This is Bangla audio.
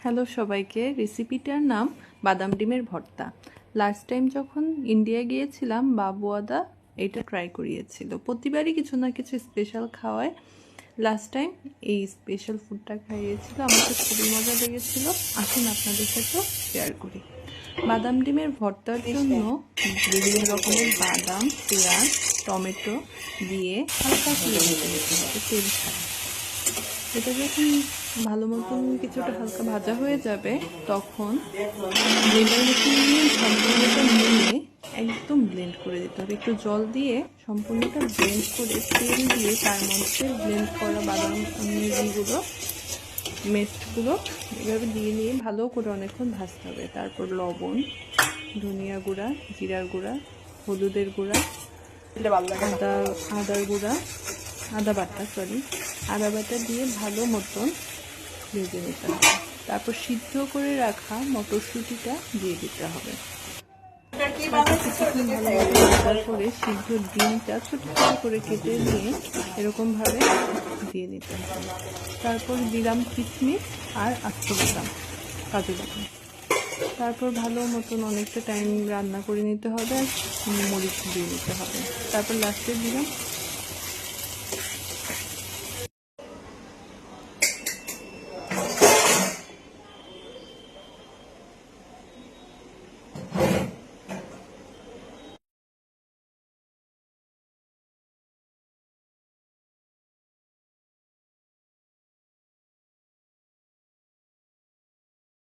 হ্যালো সবাইকে, রেসিপিটার নাম বাদাম ডিমের ভর্তা। লাস্ট টাইম যখন ইন্ডিয়া গিয়েছিলাম বাবুয়াদা এটা ট্রাই করিয়েছিল। প্রতিবারই কিছু না কিছু স্পেশাল খাওয়ায়। লাস্ট টাইম এই স্পেশাল ফুডটা খাইয়েছিল, আমাকে খুবই মজা লেগেছিল। আসুন আপনাদের সাথেও শেয়ার করি। বাদাম ডিমের ভর্তার জন্য বিভিন্ন রকমের বাদাম, পেঁয়াজ, টমেটো দিয়ে হালকা করে ভেজে নিতে হবে তেল ছাড়া। এটা যখন ভালো মতন কিছুটা হালকা ভাজা হয়ে যাবে তখন ব্লেন্ডার মেশিন দিয়ে সম্পূর্ণটা নিয়ে একদম ব্লেন্ড করে দিতে হবে। একটু জল দিয়ে সম্পূর্ণটা ব্লেন্ড করে তেল দিয়ে তার মধ্যে ব্লেন্ড করা বাদামগুলো মেস্টগুলো এভাবে দিয়ে নিয়ে ভালো করে অনেকক্ষণ ভাজতে হবে। তারপর লবণ, ধনিয়া গুঁড়া, জিরার গুঁড়া, হলুদের গুঁড়া, আদার গুঁড়া, আদা বাটা দিয়ে ভালো মতন ভেজে নিতে হবে। তারপর সিদ্ধ করে রাখা মটরশুঁটিটা দিয়ে দিতে হবে। কিছুক্ষণ ভালোভাবে ভাজার পরে সিদ্ধ ডিমটা ছোট ছোট করে কেটে নিয়ে এরকমভাবে দিয়ে দিতে হবে। তারপর দিলাম কিশমিশ আর আস্ত বাদাম, কাজু বাদাম। তারপর ভালো মতন অনেকটা টাইম রান্না করে নিতে হবে আর মরিচ দিয়ে নিতে হবে। তারপর লাস্টে দিলাম